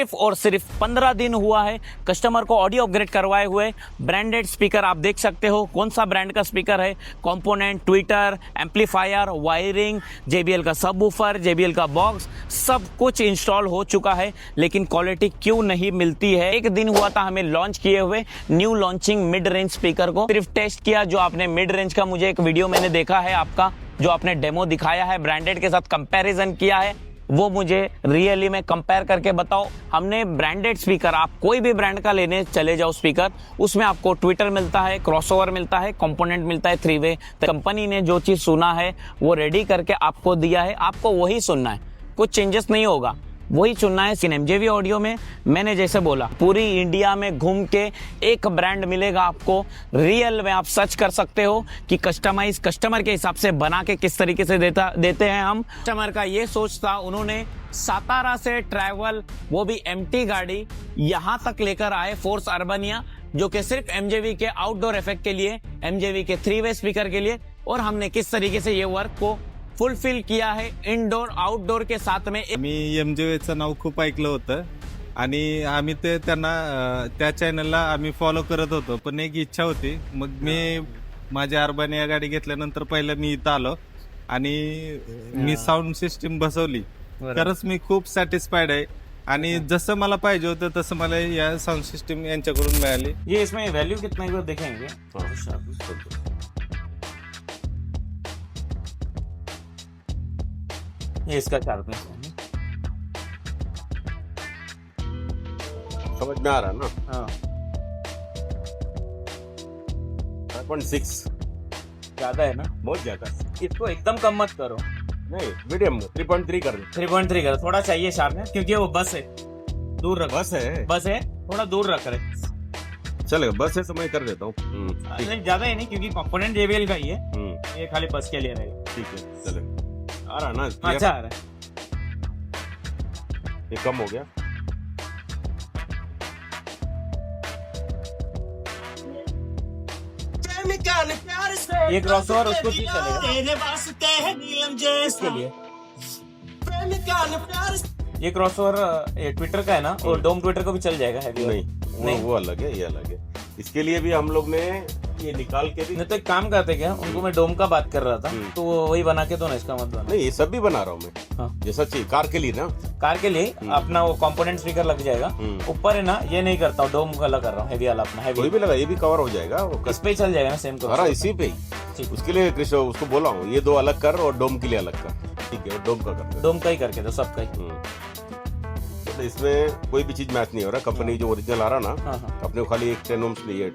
सिर्फ और सिर्फ 15 दिन हुआ है कस्टमर को ऑडियो अपग्रेड करवाए हुए। ब्रांडेड स्पीकर आप देख सकते हो, कौन सा ब्रांड का स्पीकर है, component, Twitter, amplifier, wiring, JBL का सबवूफर, JBL का बॉक्स, सब कुछ इंस्टॉल हो चुका है। लेकिन क्वालिटी क्यों नहीं मिलती है? एक दिन हुआ था हमें लॉन्च किए हुए new launching mid range speaker को, सिर्फ टेस्ट किया। जो आपने मिड रेंज का मुझे एक वीडियो मैंने देखा है आपका, जो आपने डेमो दिखाया है, ब्रांडेड के साथ कंपैरिजन किया है, वो मुझे रियली में कंपेयर करके बताओ। हमने ब्रांडेड स्पीकर, आप कोई भी ब्रांड का लेने चले जाओ स्पीकर, उसमें आपको ट्विटर मिलता है, क्रॉसओवर मिलता है, कंपोनेंट मिलता है 3 वे। कंपनी ने जो चीज सुना है वो रेडी करके आपको दिया है, आपको वही सुनना है, कुछ चेंजेस नहीं होगा, वही चुनना है। MJV ऑडियो में मैंने जैसे बोला, पूरी इंडिया में घूम के एक ब्रांड मिलेगा आपको। रियल में आप सर्च कर सकते हो कि कस्टमाइज कस्टमर के हिसाब से बना के किस तरीके से देते हैं हम। कस्टमर का ये सोच था, उन्होंने सातारा से ट्रैवल, वो भी एम्प्टी गाड़ी यहाँ तक लेकर आए, फोर्स अर्बनिया, जो कि सिर्फ MJV के आउटडोर इफेक्ट के लिए, MJV के 3 वे स्पीकर के लिए। और हमने किस तरीके से ये वर्क को फुलफिल किया है इनडोर आउटडोर के साथ में। मी MJVचं नाव खूप ऐकलं होतं आणि आम्ही ते त्यांना त्या चॅनलला आम्ही फॉलो करत होतो, पण एक इच्छा होती, मग मी माझी अर्बानिया गाडी घेतल्यानंतर पहिलं मी इथं आलो आणि मी साऊंड सिस्टीम बसवली. खरंच मी खूप सॅटिस्फाईड आहे आणि जसं मला पाहिजे होतं तसं मला या साऊंड सिस्टीम यांच्याकडून मिळाली. ये इसमें वैल्यू कितना है वो देखेंगे. ये इसका शार्पनेस है, समझ में आ रहा है ना. हाँ 5.6 ज्यादा है ना, बहुत ज्यादा. इसको एकदम कम मत करो, नहीं मीडियम 3.3 कर दो. 3.3 करो, थोड़ा चाहिए शार्पनेस, क्योंकि वो बस है, दूर रख, बस है थोड़ा दूर रख रहे. चलेगा, बस है तो मैं कर देता हूँ. नहीं ज्यादा ही नहीं, क्योंकि कंपोनेंट JBL का ही है, ये खाली बस के लिए रहेगा. ठीक है, चलेगा. आ रहा ना, अच्छा आ रहा है. ये कम हो गया. ये क्रॉसओवर उसको भी चलेगा इसके लिए. ये क्रॉसओवर ट्विटर का है ना, और डोम ट्विटर को भी चल जाएगा. है नहीं, वो अलग है, ये अलग है. इसके लिए भी हम लोग ने ये निकाल के भी. नहीं तो एक काम करते क्या, उनको मैं डोम का बात कर रहा था, तो वो वही बना के दो ना, इसका मत बना. नहीं, ये सब भी बना रहा हूँ मैं. हाँ. जैसा चाहिए कार के लिए ना, कार के लिए अपना वो कंपोनेंट स्पीकर लग जाएगा ऊपर है ना. ये नहीं करता हूँ, डोम वाला कर रहा हूँ, हेवी वाला अपना हैवी. कोई भी लगा, ये भी कवर हो जाएगा. वो इस पे ही चल जाएगा ना, सेम हाँ इसी पे ही. उसके लिए कृष्ण उसको बोला हूँ, ये 2 अलग कर और डोम के लिए अलग कर. ठीक है, डोम का कर, डोम का ही करके दो, सबका ही. तो इसमें कोई भी चीज मैच नहीं हो रहा. कंपनी जो ओरिजिनल आ रहा ना, अपने को खाली एक 10 ohms लिए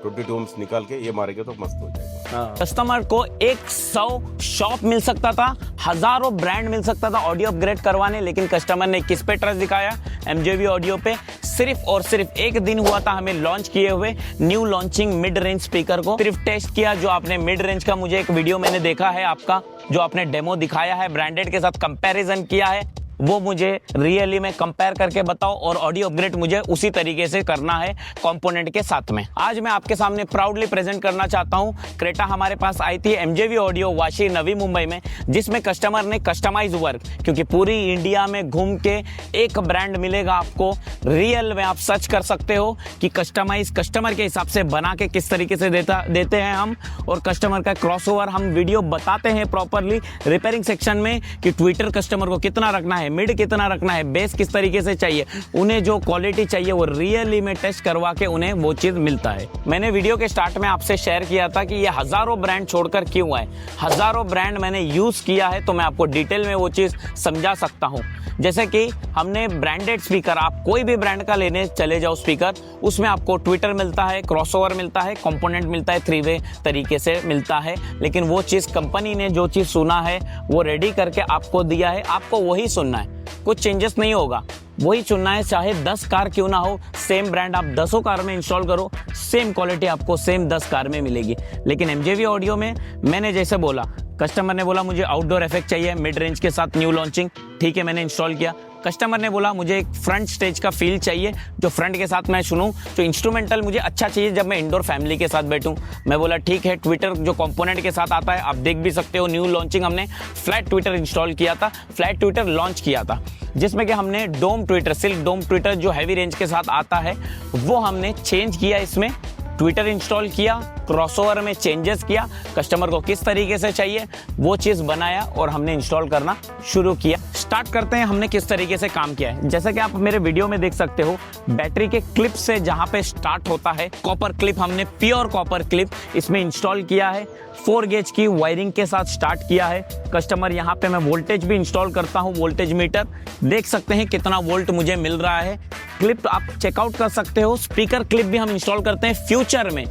22 ohms निकाल के ये मारेंगे तो मस्त हो जाएगा. कस्टमर को 100 शॉप मिल सकता था, हजारों ब्रांड मिल सकता था ऑडियो अपग्रेड करवाने, लेकिन कस्टमर ने किस पे ट्रस्ट दिखाया? MJV ऑडियो पे. सिर्फ और सिर्फ एक दिन हुआ था हमें लॉन्च किए हुए new launching mid range speaker को, सिर्फ टेस्ट किया. जो आपने मिड रेंज का मुझे एक वीडियो मैंने देखा है आपका, जो आपने डेमो दिखाया है, ब्रांडेड के साथ कंपैरिजन किया है, वो मुझे रियली में कंपेयर करके बताओ. और ऑडियो अपग्रेड मुझे उसी तरीके से करना है कंपोनेंट के साथ में. आज मैं आपके सामने प्राउडली प्रेजेंट करना चाहता हूं, क्रेटा हमारे पास आई थी MJV ऑडियो वाशी नवी मुंबई में, जिसमें कस्टमर ने कस्टमाइज वर्क, क्योंकि पूरी इंडिया में घूम के एक ब्रांड मिलेगा आपको. रियल में आप सर्च कर सकते हो कि कस्टमाइज कस्टमर के हिसाब से बना के किस तरीके से देते हैं हम. और कस्टमर का क्रॉसओवर हम वीडियो बताते हैं प्रॉपरली रिपेयरिंग सेक्शन में, कि ट्विटर कस्टमर को कितना रखना है, मिड कितना रखना है, बेस किस तरीके से चाहिए, उन्हें जो क्वालिटी चाहिए वो रियली में टेस्ट करवा के उन्हें वो चीज मिलता है. मैंने वीडियो के स्टार्ट में आपसे शेयर किया था कि ये हजारों ब्रांड छोड़कर क्यों आए. हजारों ब्रांड मैंने यूज किया है, तो मैं आपको डिटेल में वो चीज समझा सकता हूं. जैसे कि हमने ब्रांडेड स्पीकर, आप कोई भी ब्रांड का लेने चले जाओ स्पीकर, उसमें आपको ट्विटर मिलता है, क्रॉसओवर मिलता है, कंपोनेंट मिलता है, 3 वे तरीके से मिलता है. लेकिन वो चीज कंपनी ने जो चीज सुना है वो रेडी करके आपको दिया है, आपको वही सुनना है, कुछ चेंजेस नहीं होगा, वही चुनना है. चाहे 10 कार क्यों ना हो, सेम ब्रांड आप 10 कार में इंस्टॉल करो, सेम क्वालिटी आपको सेम 10 कार में मिलेगी. लेकिन MJV ऑडियो में मैंने जैसे बोला, कस्टमर ने बोला मुझे आउटडोर इफेक्ट चाहिए मिड रेंज के साथ न्यू लॉन्चिंग, ठीक है मैंने इंस्टॉल किया. कस्टमर ने बोला मुझे एक फ्रंट स्टेज का फील चाहिए, जो फ्रंट के साथ मैं सुनूं, जो इंस्ट्रूमेंटल मुझे अच्छा चाहिए जब मैं इंडोर फैमिली के साथ बैठूं. मैं बोला ठीक है, ट्विटर जो कंपोनेंट के साथ आता है, आप देख भी सकते हो, न्यू लॉन्चिंग हमने फ्लैट ट्विटर इंस्टॉल किया था, फ्लैट ट्विटर लॉन्च किया था. जिसमें कि हमने डोम ट्विटर, सिल्क डोम ट्विटर जो हैवी रेंज के साथ आता है वो हमने चेंज किया, इसमें ट्विटर इंस्टॉल किया, क्रॉसओवर में चेंजेस किया, कस्टमर को किस तरीके से चाहिए वो चीज़ बनाया और हमने इंस्टॉल करना शुरू किया। स्टार्ट करते हैं हमने किस तरीके से काम किया है। जैसा कि आप मेरे वीडियो में देख सकते हो, बैटरी के क्लिप से जहां पे स्टार्ट होता है, कॉपर क्लिप हमने प्योर कॉपर क्लिप इसमें इंस्टॉल किया है। 4 गेज की वायरिंग के साथ स्टार्ट किया है। कस्टमर यहाँ पे मैं वोल्टेज भी इंस्टॉल करता हूँ, वोल्टेज मीटर देख सकते हैं कितना वोल्ट मुझे मिल रहा है। क्लिप आप चेकआउट कर सकते हो। स्पीकर क्लिप भी हम इंस्टॉल करते हैं फ्यूचर में,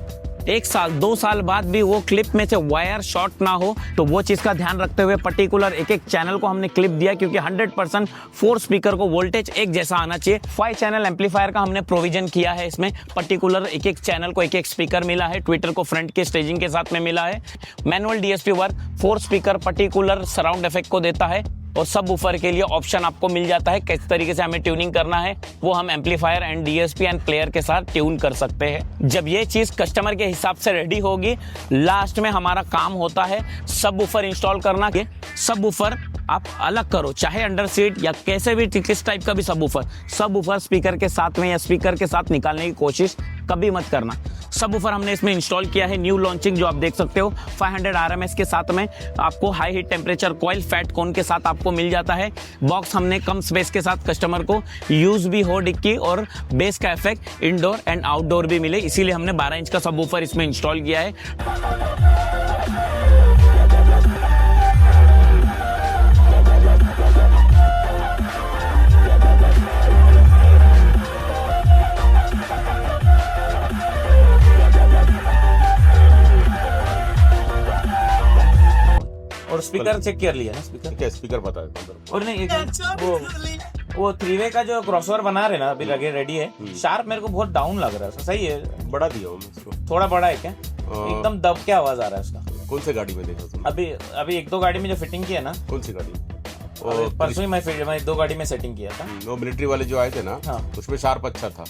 1 साल 2 साल बाद भी वो क्लिप में से वायर शॉर्ट ना हो, तो वो चीज़ का ध्यान रखते हुए पर्टिकुलर एक चैनल को हमने क्लिप दिया, क्योंकि 100% 4 स्पीकर को वोल्टेज एक जैसा आना चाहिए। 5 चैनल एम्पलीफायर का हमने प्रोविजन किया है। इसमें पर्टिकुलर एक चैनल को एक स्पीकर मिला है, ट्विटर को फ्रंट के स्टेजिंग के साथ में मिला है। Manual DSP work 4 speaker particular surround effect को देता है, और सब वूफर के लिए ऑप्शन आपको मिल जाता है किस तरीके से हमें ट्यूनिंग करना है, वो हम amplifier and DSP and player के साथ ट्यून कर सकते हैं। जब ये चीज़ कस्टमर के हिसाब से रेडी होगी, लास्ट में हमारा काम होता है सब वूफर इंस्टॉल करना। सब वूफर आप अलग करो, चाहे अंडर सीट या कैसे भी किस टाइप का भी सब वूफर स्पीकर के साथ में या स्पीकर के साथ निकालने की कोशिश कभी मत करना। सब वूफर हमने इसमें इंस्टॉल किया है, न्यू लॉन्चिंग जो आप देख सकते हो 500 RMS के साथ में आपको high heat temperature coil fat cone के साथ आपको मिल जाता है। बॉक्स हमने कम स्पेस के साथ कस्टमर को यूज भी हो डिक्की और बेस का इफेक्ट इंडोर एंड आउटडोर भी मिले, इसीलिए हमने 12 इंच का सब वूफर इसमें इंस्टॉल किया है। और स्पीकर चेक कर लिया ना, स्पीकर क्या स्पीकर पता है? और नहीं वो 3-वे का जो क्रॉसओवर बना रहे ना अभी लगे रेडी है, शार्प मेरे को बहुत डाउन लग रहा है। सही है, बड़ा दिया हूँ इसको, थोड़ा बड़ा है क्या? एकदम दब के आवाज आ रहा है उसका। कौन सी गाड़ी में देखा तुमने? अभी 1-2 गाड़ी में जो फिटिंग की है ना। कौन सी गाड़ी? परसों ही मैं 2 गाड़ी में सेटिंग किया था। वो मिलिट्री वाले जो आए थे ना, हाँ। उसमें शार्प अच्छा था।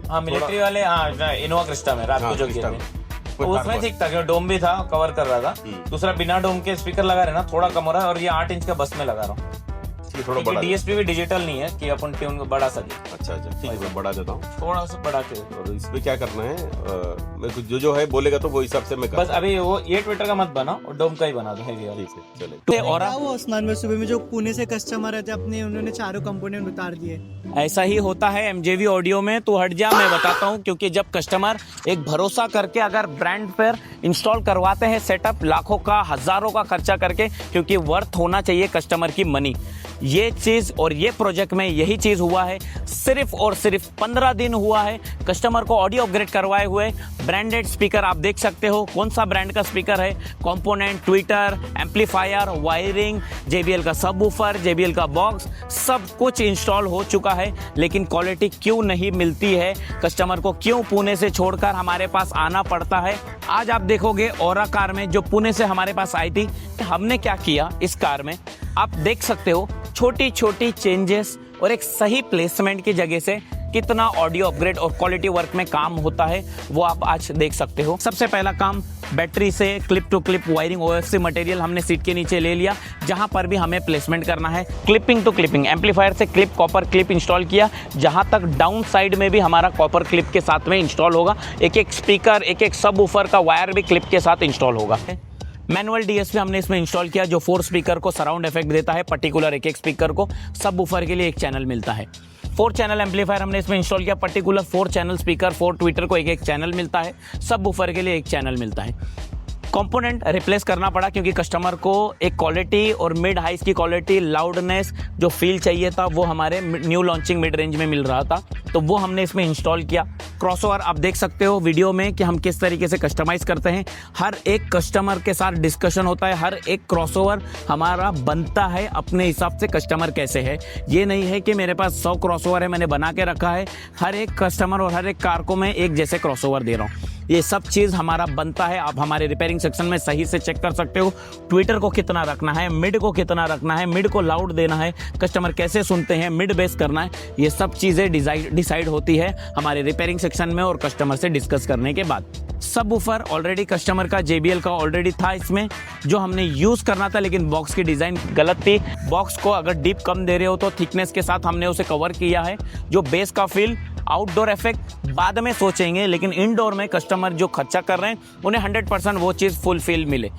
हाँ मिलिट्री वाले, हाँ इनोवा क्रिस्टा में रात को जो किए थे उसमें ठीक था, डोम भी था, कवर कर रहा था। दूसरा बिना डोम के स्पीकर लगा रहे ना, थोड़ा कम हो रहा है। और ये 8 इंच का बस में लगा रहा हूँ, थोड़ा बड़ा। डीएसपी भी डिजिटल नहीं है कि अपन ट्यून को बढ़ा सके। अच्छा ठीक है, मैं बढ़ा देता हूँ थोड़ा सा बढ़ा के। और इसमें क्या करना है, मैं कुछ जो है बोलेगा तो वो हिसाब से मैं बस अभी वो ये ट्विटर का मत बनाओ और डोम का ही बना दो। ठीक है चले। और वो उस्मान में सुबह में जो पुणे से कस्टमर रहते अपने, उन्होंने चारों कंपोनेंट उतार दिए। ऐसा ही होता है एमजेवी ऑडियो में। तो हट जा, मैं बताता हूँ, क्योंकि जब कस्टमर एक भरोसा करके अगर ब्रांड पर इंस्टॉल करवाते हैं सेटअप, लाखों का हजारों का खर्चा करके, क्योंकि वर्थ होना चाहिए कस्टमर की मनी। ये चीज और ये प्रोजेक्ट में यही चीज हुआ है। सिर्फ और सिर्फ 15 दिन हुआ है कस्टमर को ऑडियो अपग्रेड करवाए हुए। ब्रांडेड स्पीकर आप देख सकते हो, कौन सा ब्रांड का स्पीकर है, component, Twitter, amplifier, wiring, JBL का सबवूफर, JBL का बॉक्स, सब कुछ इंस्टॉल हो चुका है। लेकिन क्वालिटी क्यों नहीं मिलती है, कस्टमर को क्यों पुणे से छोड़कर हमारे पास आना पड़ता है? आज आप देखोगे औरा कार में जो पुणे से हमारे पास आई थी, हमने क्या किया इस कार में आप देख सकते हो। छोटी छोटी चेंजेस और एक सही प्लेसमेंट की जगह से कितना ऑडियो अपग्रेड और क्वालिटी वर्क में काम होता है वो आप आज देख सकते हो। सबसे पहला काम, बैटरी से clip to clip wiring OFC material हमने सीट के नीचे ले लिया, जहां पर भी हमें प्लेसमेंट करना है। क्लिपिंग टू क्लिपिंग, एम्पलीफायर से क्लिप, कॉपर क्लिप इंस्टॉल किया, जहां तक डाउन साइड में भी हमारा कॉपर क्लिप के साथ में इंस्टॉल होगा। एक स्पीकर, एक सबवूफर का वायर भी क्लिप के साथ इंस्टॉल होगा। मैनुअल डीएसपी हमने इसमें इंस्टॉल किया, जो 4 स्पीकर को सराउंड इफेक्ट देता है। पर्टिकुलर एक स्पीकर को सबवूफर के लिए 1 चैनल मिलता है। 4 चैनल एम्पलीफायर हमने इसमें इंस्टॉल किया। पर्टिकुलर 4 चैनल स्पीकर, 4 ट्विटर को एक चैनल मिलता है। सबवूफर के लिए 1 चैनल मिलता है। कंपोनेंट रिप्लेस करना पड़ा, क्योंकि कस्टमर को एक क्वालिटी और मिड हाइस की क्वालिटी, लाउडनेस जो फील चाहिए था वो हमारे न्यू लॉन्चिंग मिड रेंज में मिल रहा था, तो वो हमने इसमें इंस्टॉल किया। क्रॉसओवर आप देख सकते हो वीडियो में कि हम किस तरीके से कस्टमाइज करते हैं। हर एक कस्टमर के साथ डिस्कशन होता है, हर एक क्रॉसओवर हमारा बनता है अपने हिसाब से कस्टमर कैसे है। ये नहीं है कि मेरे पास 100 क्रॉसओवर है मैंने बना के रखा है, हर एक कस्टमर और हर एक कार को मैं एक जैसे क्रॉसओवर दे रहा हूँ। ये सब चीज़ हमारा बनता है। आप हमारे रिपेयरिंग सेक्शन में सही से चेक कर सकते हो, ट्विटर को कितना रखना है, मिड को कितना रखना है, मिड को लाउड देना है, कस्टमर कैसे सुनते हैं, मिड बेस करना है। ये सब चीज़ें डिसाइड होती है हमारे रिपेयरिंग सेक्शन में और कस्टमर से डिस्कस करने के बाद। सब ऊपर ऑलरेडी कस्टमर का JBL का ऑलरेडी था इसमें, जो हमने यूज़ करना था, लेकिन बॉक्स की डिज़ाइन गलत थी। बॉक्स को अगर डीप कम दे रहे हो तो थिकनेस के साथ हमने उसे कवर किया है। जो बेस का फील, आउटडोर इफेक्ट बाद में सोचेंगे, लेकिन इनडोर में कस्टमर जो खर्चा कर रहे हैं उन्हें 100% वो चीज़ फुलफिल मिले।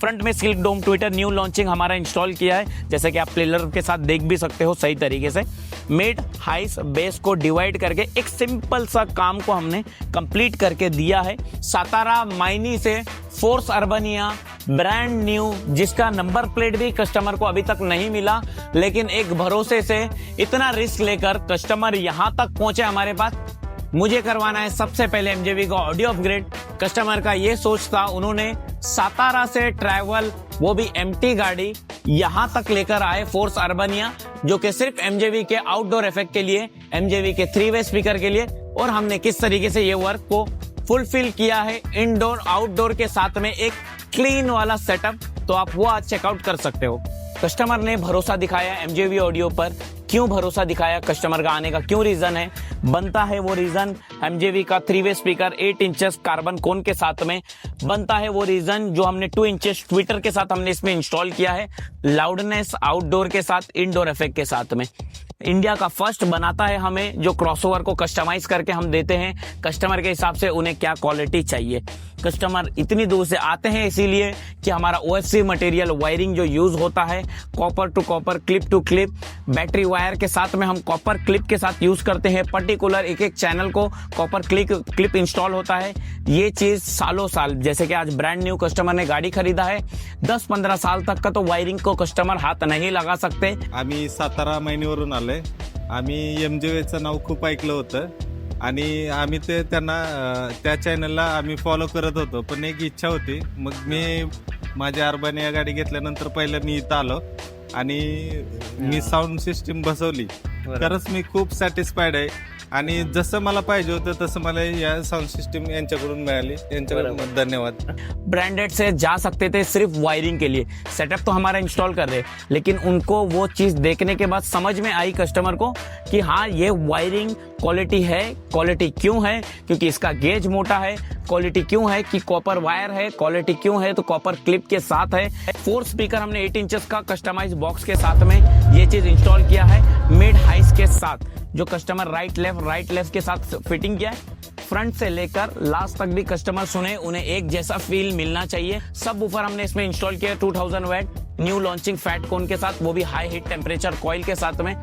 फ्रंट में सिल्क डोम ट्विटर न्यू लॉन्चिंग हमारा इंस्टॉल किया है, जैसे कि आप प्लेलर के साथ देख भी सकते हो सही तरीके से। मिड हाइस बेस को डिवाइड करके एक सिंपल सा काम को हमने कंप्लीट करके दिया है। सातारा माइनी से फोर्स अर्बनिया ब्रांड न्यू, जिसका नंबर प्लेट भी कस्टमर को अभी तक नहीं मिला, लेकिन एक भरोसे से इतना रिस्क लेकर कस्टमर यहां तक पहुंचे हमारे पास। मुझे करवाना है सबसे पहले MJV का ऑडियो अपग्रेड। कस्टमर का ये सोच था, उन्होंने सातारा से ट्रैवल, वो भी एम्प्टी गाड़ी, यहां तक लेकर आए फोर्स अर्बनिया, जो कि सिर्फ MJV के आउटडोर इफेक्ट के लिए, MJV के 3-वे स्पीकर के लिए। और हमने किस तरीके से ये वर्क को फुलफिल किया है इनडोर आउटडोर के साथ में एक क्लीन वाला सेटअप, तो आप वो आज चेकआउट कर सकते हो। कस्टमर ने भरोसा दिखाया MJV ऑडियो पर। क्यों भरोसा दिखाया, कस्टमर का आने का क्यों रीजन है, बनता है वो रीजन MJV का 3-वे स्पीकर 8 इंचेस कार्बन कोन के साथ में, बनता है वो रीजन जो हमने 2 इंचेस ट्विटर के साथ हमने इसमें इंस्टॉल किया है, लाउडनेस आउटडोर के साथ, इनडोर इफेक्ट के साथ में। इंडिया का फर्स्ट बनाता है हमें, जो क्रॉसओवर को कस्टमाइज करके हम देते हैं कस्टमर के हिसाब से उन्हें क्या क्वालिटी चाहिए। कस्टमर इतनी दूर से आते हैं इसीलिए कि हमारा OFC मटेरियल वायरिंग जो यूज होता है, copper to copper, clip to clip, battery wire के साथ में हम कॉपर क्लिप के साथ यूज करते हैं। पर्टिकुलर एक चैनल को कॉपर क्लिप इंस्टॉल होता है। ये चीज सालों साल, जैसे कि आज ब्रांड न्यू कस्टमर ने गाड़ी खरीदा है, 10-15 साल तक का तो वायरिंग को कस्टमर हाथ नहीं लगा सकते। आम्ही सातारा महिनीवरून आलोय। आम्ही MJVचं नाव खूप ऐकलं होतं आणि आम्ही ते त्यांना त्या चॅनलला आम्ही फॉलो करत होतो, पण एक इच्छा होती। मग मी माझी अर्बानिया गाडी घेतल्यानंतर पहिलं मी इथं आलो आणि मी साऊंड सिस्टीम बसवली। खरंच मी खूप सॅटिस्फाईड आहे आणि जसं मला पाहिजे होतं तसं मला या साउंड सिस्टम यांच्याकडून मिळाली। यांच्याकडून धन्यवाद। ब्रांडेड से जा सकते थे सिर्फ वायरिंग के लिए, सेटअप तो हमारा इंस्टॉल कर रहे, लेकिन उनको वो चीज देखने के बाद समझ में आई कस्टमर को कि हाँ ये वायरिंग क्वालिटी है। क्वालिटी क्यों है, क्योंकि इसका गेज मोटा है। क्वालिटी क्यों है कि कॉपर वायर है। क्वालिटी क्यों है तो कॉपर क्लिप के साथ है। 4 स्पीकर हमने 8 इंचेस का कस्टमाइज बॉक्स के साथ में ये चीज इंस्टॉल किया है, मिड हाइस के साथ, जो कस्टमर राइट लेफ्ट के साथ फिटिंग किया है। फ्रंट से लेकर लास्ट तक भी कस्टमर सुने, उन्हें एक जैसा फील मिलना चाहिए। सब ऊपर हमने इसमें इंस्टॉल किया 2000 VAT new launching fat cone के साथ, वो भी हाई हीट टेम्परेचर कॉइल के साथ में।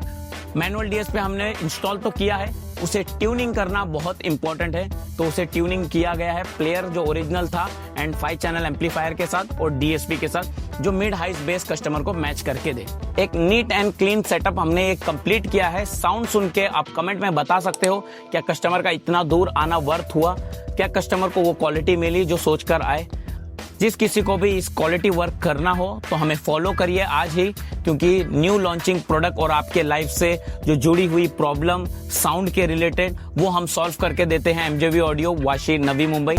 मैनुअल DS पे हमने इंस्टॉल तो किया है, उसे ट्यूनिंग करना बहुत इंपॉर्टेंट है, तो उसे ट्यूनिंग किया गया है। प्लेयर जो ओरिजिनल था एंड 5 चैनल एम्पलीफायर के साथ और DSP के साथ, जो मिड हाइस बेस कस्टमर को मैच करके दे। एक नीट एंड क्लीन सेटअप हमने एक कंप्लीट किया है। साउंड सुन के आप कमेंट में बता सकते हो क्या कस्टमर का इतना दूर आना वर्थ हुआ, क्या कस्टमर को वो क्वालिटी मिली जो सोचकर आए। जिस किसी को भी इस क्वालिटी वर्क करना हो तो हमें फॉलो करिए आज ही, क्योंकि न्यू लॉन्चिंग प्रोडक्ट और आपके लाइफ से जो जुड़ी हुई प्रॉब्लम साउंड के रिलेटेड वो हम सॉल्व करके देते हैं। MJV audio, Vashi, Navi Mumbai.